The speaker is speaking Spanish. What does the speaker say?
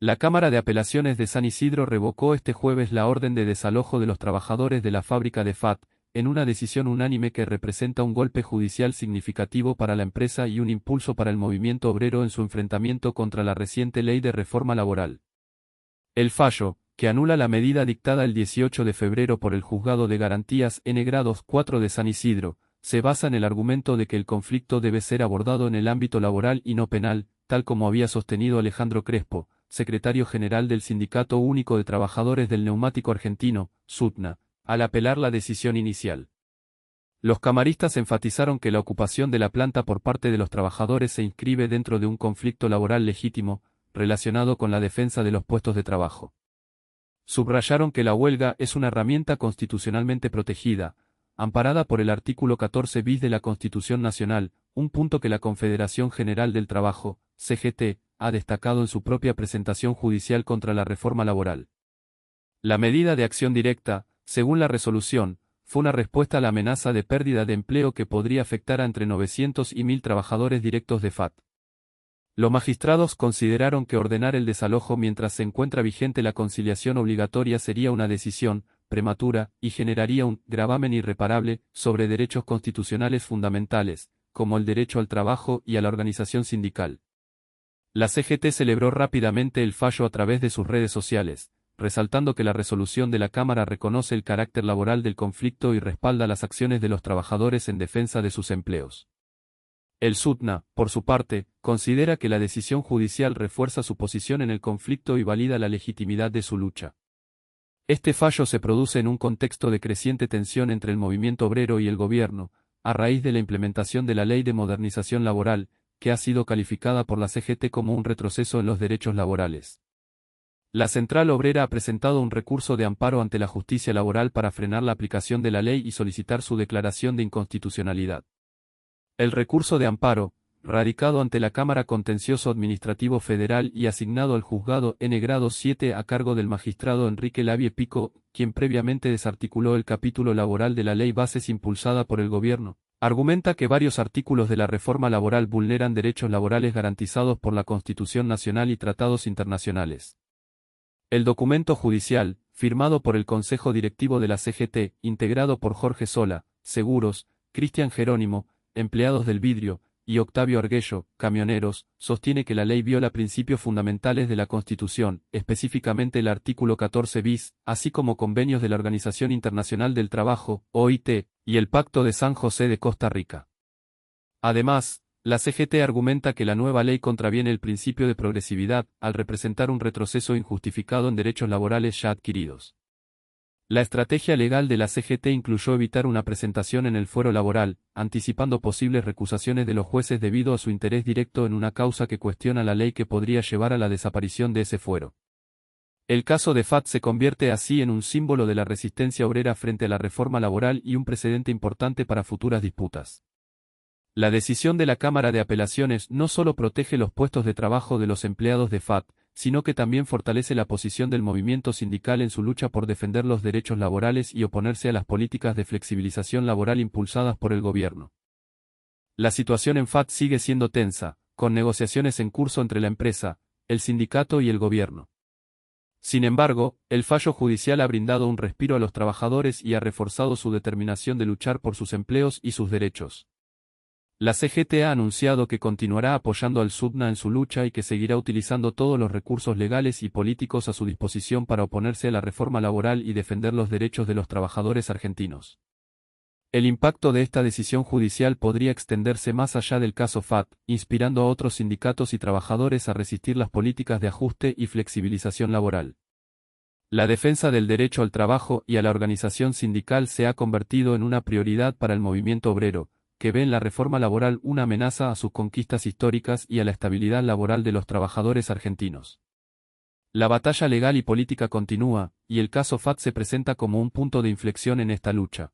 La Cámara de Apelaciones de San Isidro revocó este jueves la orden de desalojo de los trabajadores de la fábrica de FAT, en una decisión unánime que representa un golpe judicial significativo para la empresa y un impulso para el movimiento obrero en su enfrentamiento contra la reciente ley de reforma laboral. El fallo, que anula la medida dictada el 18 de febrero por el Juzgado de Garantías N-4 de San Isidro, se basa en el argumento de que el conflicto debe ser abordado en el ámbito laboral y no penal, tal como había sostenido Alejandro Crespo, secretario general del Sindicato Único de Trabajadores del Neumático Argentino, SUTNA, al apelar la decisión inicial. Los camaristas enfatizaron que la ocupación de la planta por parte de los trabajadores se inscribe dentro de un conflicto laboral legítimo, relacionado con la defensa de los puestos de trabajo. Subrayaron que la huelga es una herramienta constitucionalmente protegida, amparada por el artículo 14 bis de la Constitución Nacional, un punto que la Confederación General del Trabajo, CGT, ha destacado en su propia presentación judicial contra la reforma laboral. La medida de acción directa, según la resolución, fue una respuesta a la amenaza de pérdida de empleo que podría afectar a entre 900 y 1000 trabajadores directos de FAT. Los magistrados consideraron que ordenar el desalojo mientras se encuentra vigente la conciliación obligatoria sería una decisión prematura y generaría un gravamen irreparable sobre derechos constitucionales fundamentales, como el derecho al trabajo y a la organización sindical. La CGT celebró rápidamente el fallo a través de sus redes sociales, resaltando que la resolución de la Cámara reconoce el carácter laboral del conflicto y respalda las acciones de los trabajadores en defensa de sus empleos. El SUTNA, por su parte, considera que la decisión judicial refuerza su posición en el conflicto y valida la legitimidad de su lucha. Este fallo se produce en un contexto de creciente tensión entre el movimiento obrero y el gobierno, a raíz de la implementación de la Ley de Modernización Laboral, que ha sido calificada por la CGT como un retroceso en los derechos laborales. La Central Obrera ha presentado un recurso de amparo ante la justicia laboral para frenar la aplicación de la ley y solicitar su declaración de inconstitucionalidad. El recurso de amparo, radicado ante la Cámara Contencioso Administrativo Federal y asignado al Juzgado N-7 a cargo del magistrado Enrique Lavie Pico, quien previamente desarticuló el capítulo laboral de la Ley Bases impulsada por el gobierno, argumenta que varios artículos de la reforma laboral vulneran derechos laborales garantizados por la Constitución Nacional y tratados internacionales. El documento judicial, firmado por el Consejo Directivo de la CGT, integrado por Jorge Sola, Seguros, Cristian Jerónimo, empleados del vidrio, y Octavio Arguello, camioneros, sostiene que la ley viola principios fundamentales de la Constitución, específicamente el artículo 14 bis, así como convenios de la Organización Internacional del Trabajo, OIT, y el Pacto de San José de Costa Rica. Además, la CGT argumenta que la nueva ley contraviene el principio de progresividad, al representar un retroceso injustificado en derechos laborales ya adquiridos. La estrategia legal de la CGT incluyó evitar una presentación en el fuero laboral, anticipando posibles recusaciones de los jueces debido a su interés directo en una causa que cuestiona la ley que podría llevar a la desaparición de ese fuero. El caso de FAT se convierte así en un símbolo de la resistencia obrera frente a la reforma laboral y un precedente importante para futuras disputas. La decisión de la Cámara de Apelaciones no solo protege los puestos de trabajo de los empleados de FAT, sino que también fortalece la posición del movimiento sindical en su lucha por defender los derechos laborales y oponerse a las políticas de flexibilización laboral impulsadas por el gobierno. La situación en FAT sigue siendo tensa, con negociaciones en curso entre la empresa, el sindicato y el gobierno. Sin embargo, el fallo judicial ha brindado un respiro a los trabajadores y ha reforzado su determinación de luchar por sus empleos y sus derechos. La CGT ha anunciado que continuará apoyando al SUTNA en su lucha y que seguirá utilizando todos los recursos legales y políticos a su disposición para oponerse a la reforma laboral y defender los derechos de los trabajadores argentinos. El impacto de esta decisión judicial podría extenderse más allá del caso FAT, inspirando a otros sindicatos y trabajadores a resistir las políticas de ajuste y flexibilización laboral. La defensa del derecho al trabajo y a la organización sindical se ha convertido en una prioridad para el movimiento obrero, que ve en la reforma laboral una amenaza a sus conquistas históricas y a la estabilidad laboral de los trabajadores argentinos. La batalla legal y política continúa, y el caso FAT se presenta como un punto de inflexión en esta lucha.